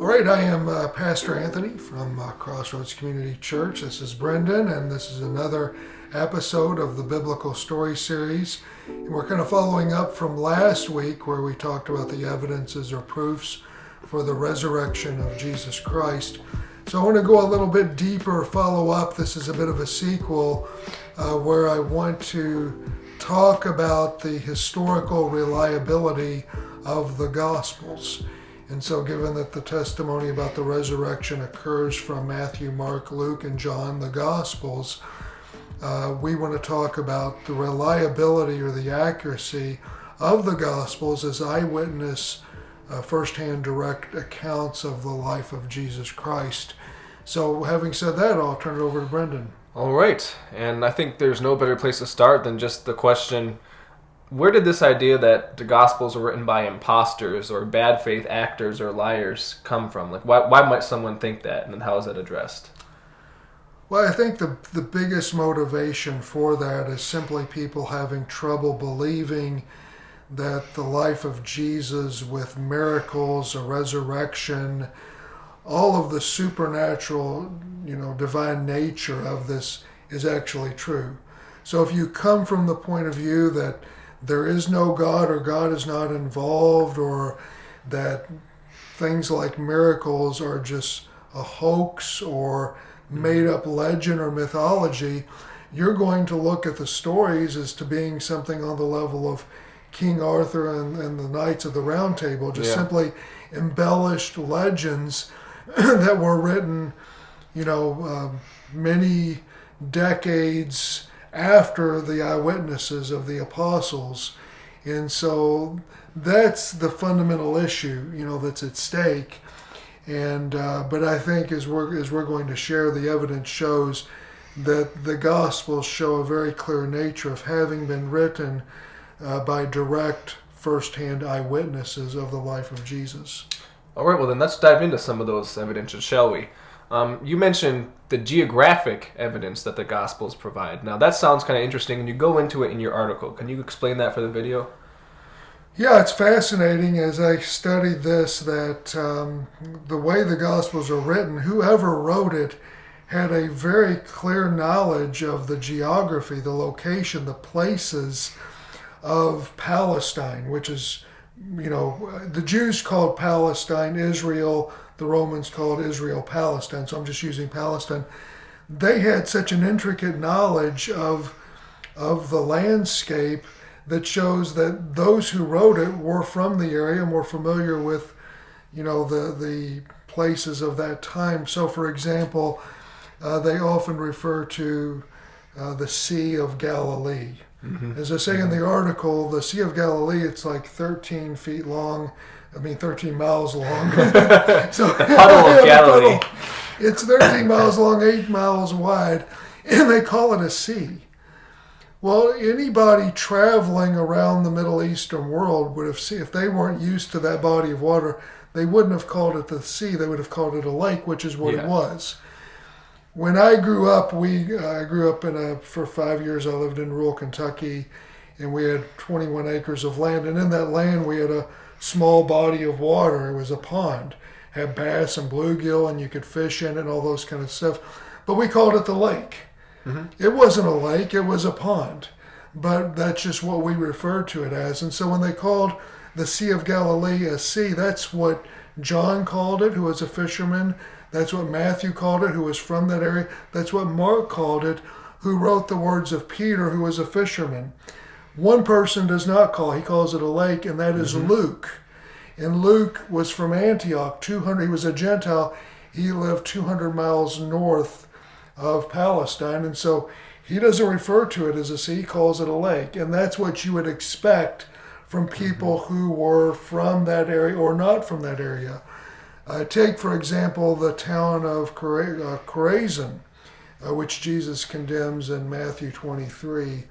All right, I am Pastor Anthony from Crossroads Community Church. This is Brendan, and this is another episode of the Biblical Story Series. And we're kind of following up from last week where we talked about the evidences or proofs for the resurrection of Jesus Christ. So I want to go a little bit deeper, follow up. This is a bit of a sequel where I want to talk about the historical reliability of the Gospels. And so given that the testimony about the resurrection occurs from Matthew, Mark, Luke, and John, the Gospels, we want to talk about the reliability or the accuracy of the Gospels as eyewitness, firsthand direct accounts of the life of Jesus Christ. So having said that, I'll turn it over to Brendan. All right, and I think there's no better place to start than just the question, where did this idea that the Gospels were written by imposters or bad faith actors or liars come from? Like, why might someone think that, and how is that addressed? Well, I think the biggest motivation for that is simply people having trouble believing that the life of Jesus with miracles, a resurrection, all of the supernatural, divine nature of this is actually true. So if you come from the point of view that there is no God or God is not involved, or that things like miracles are just a hoax or made up legend or mythology, you're going to look at the stories as to being something on the level of King Arthur and the Knights of the Round Table, just simply embellished legends that were written, many decades after the eyewitnesses of the apostles. And so that's the fundamental issue, that's at stake. And but I think as we're going to share, the evidence shows that the Gospels show a very clear nature of having been written by direct, first-hand eyewitnesses of the life of Jesus. All right, well then let's dive into some of those evidences, shall we? You mentioned the geographic evidence that the Gospels provide. Now that sounds kind of interesting, and you go into it in your article. Can you explain that for the video? Yeah, it's fascinating as I studied this that the way the Gospels are written, whoever wrote it had a very clear knowledge of the geography, the location, the places of Palestine, which is, the Jews called Palestine Israel, the Romans called Israel Palestine, so I'm just using Palestine. They had such an intricate knowledge of the landscape that shows that those who wrote it were from the area and were familiar with, the places of that time. So, for example, they often refer to the Sea of Galilee. Mm-hmm. As I say in the article, the Sea of Galilee, it's like 13 feet long. 13 miles long. So, the puddle of Galilee. It's 13 miles long, 8 miles wide, and they call it a sea. Well, anybody traveling around the Middle Eastern world would have seen, if they weren't used to that body of water, they wouldn't have called it the sea. They would have called it a lake, which is what it was. When I grew up, for 5 years I lived in rural Kentucky, and we had 21 acres of land, and in that land we had a small body of water. It was a pond, had bass and bluegill, and you could fish in it and all those kind of stuff. But we called it the lake. Mm-hmm. It wasn't a lake, it was a pond. But that's just what we referred to it as. And so when they called the Sea of Galilee a sea, that's what John called it, who was a fisherman. That's what Matthew called it, who was from that area. That's what Mark called it, who wrote the words of Peter, who was a fisherman. One person does not he calls it a lake, and that is Luke. And Luke was from Antioch, he was a Gentile. He lived 200 miles north of Palestine, and so he doesn't refer to it as a sea, he calls it a lake. And that's what you would expect from people who were from that area or not from that area. Take, for example, the town of Chorazin, which Jesus condemns in Matthew 23.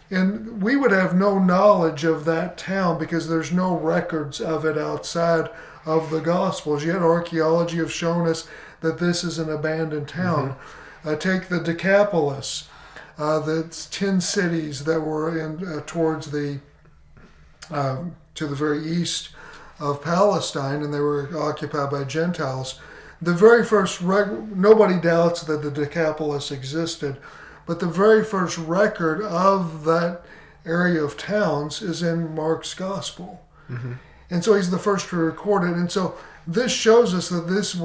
And we would have no knowledge of that town because there's no records of it outside of the Gospels. Yet archaeology have shown us that this is an abandoned town. Mm-hmm. Take the Decapolis, the 10 cities that were in towards the to the very east of Palestine, and they were occupied by Gentiles. The very first, nobody doubts that the Decapolis existed, but the very first record of that area of towns is in Mark's Gospel. Mm-hmm. And so he's the first to record it. And so this shows us that these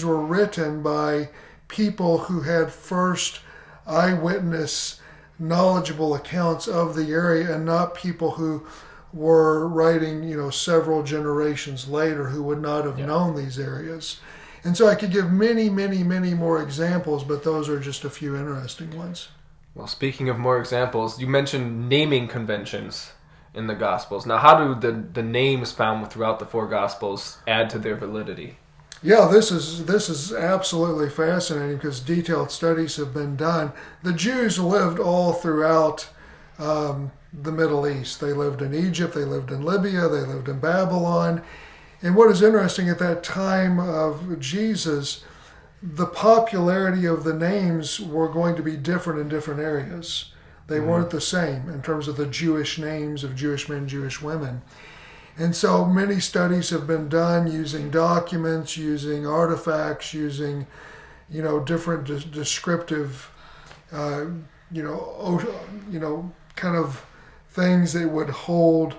were written by people who had first eyewitness knowledgeable accounts of the area, and not people who were writing, several generations later, who would not have known these areas. And so I could give many, many, many more examples, but those are just a few interesting ones. Well, speaking of more examples, you mentioned naming conventions in the Gospels. Now, how do the names found throughout the four Gospels add to their validity? Yeah, this is absolutely fascinating because detailed studies have been done. The Jews lived all throughout the Middle East. They lived in Egypt, they lived in Libya, they lived in Babylon. And what is interesting, at that time of Jesus, the popularity of the names were going to be different in different areas. They weren't the same in terms of the Jewish names of Jewish men, Jewish women. And so many studies have been done using documents, using artifacts, using, different descriptive, kind of things that would hold,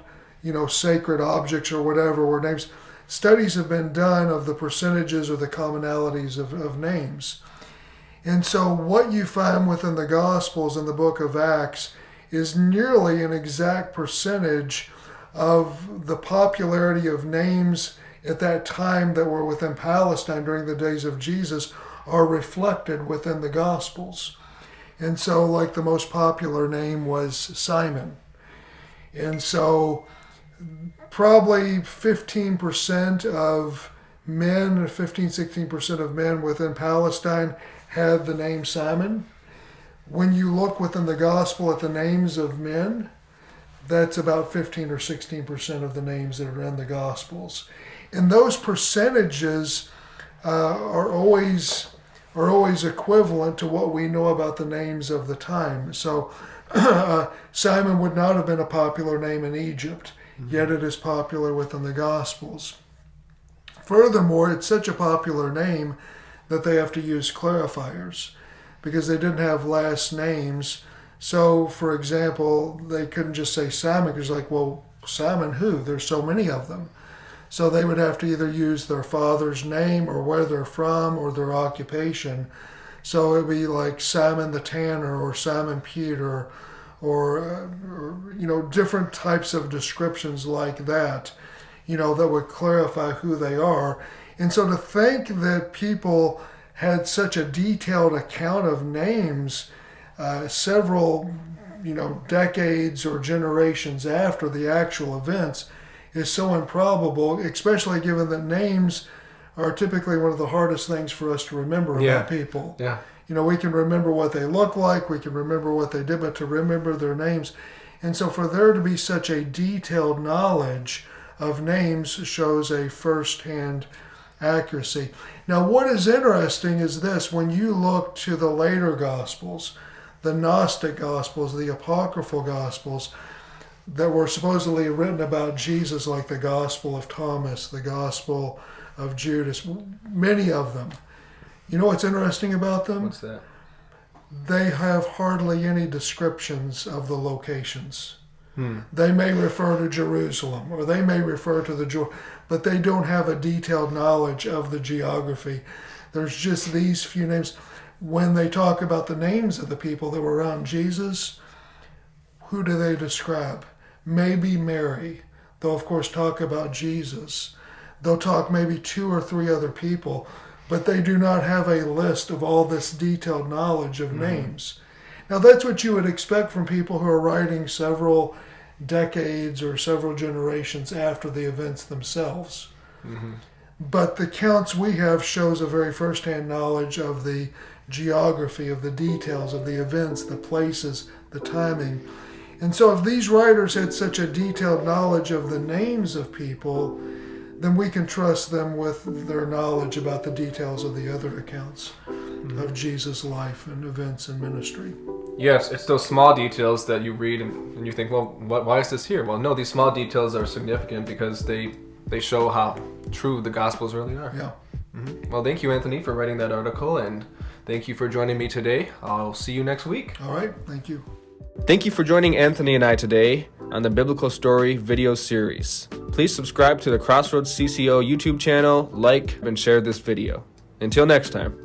sacred objects or whatever were names. Studies have been done of the percentages or the commonalities of names. And so what you find within the Gospels in the book of Acts is nearly an exact percentage of the popularity of names at that time that were within Palestine during the days of Jesus are reflected within the Gospels. And so, like, the most popular name was Simon. And so probably 15% of men, 16% of men within Palestine had the name Simon. When you look within the gospel at the names of men, that's about 15 or 16% of the names that are in the Gospels. And those percentages are always equivalent to what we know about the names of the time. So Simon would not have been a popular name in Egypt, yet it is popular within the Gospels. Furthermore, it's such a popular name that they have to use clarifiers because they didn't have last names. So, for example, they couldn't just say Simon because, well, Simon who? There's so many of them. So they would have to either use their father's name or where they're from or their occupation. So it would be like Simon the Tanner or Simon Peter or different types of descriptions like that, that would clarify who they are. And so to think that people had such a detailed account of names several, decades or generations after the actual events is so improbable, especially given that names are typically one of the hardest things for us to remember about people. Yeah. We can remember what they look like, we can remember what they did, but to remember their names. And so for there to be such a detailed knowledge of names shows a first-hand accuracy. Now, what is interesting is this: when you look to the later Gospels, the Gnostic Gospels, the Apocryphal Gospels, that were supposedly written about Jesus, like the Gospel of Thomas, the Gospel of Judas, many of them. You know what's interesting about them? What's that? They have hardly any descriptions of the locations. They may refer to Jerusalem, or they may refer to the Jordan, but they don't have a detailed knowledge of the geography. There's just these few names. When they talk about the names of the people that were around Jesus, who do they describe? Maybe Mary. They'll, of course, talk about Jesus. They'll talk maybe 2 or 3 other people, but they do not have a list of all this detailed knowledge of names. Now, that's what you would expect from people who are writing several decades or several generations after the events themselves. But the counts we have shows a very first-hand knowledge of the geography, of the details of the events, the places, the timing. And so if these writers had such a detailed knowledge of the names of people, then we can trust them with their knowledge about the details of the other accounts of Jesus' life and events and ministry. Yes, it's those small details that you read and you think, well, why is this here? Well, no, these small details are significant because they they show how true the Gospels really are. Yeah. Well, thank you, Anthony, for writing that article, and thank you for joining me today. I'll see you next week. All right. Thank you. Thank you for joining Anthony and I today on the Biblical Story video series. Please subscribe to the Crossroads CCO YouTube channel, like, and share this video. Until next time.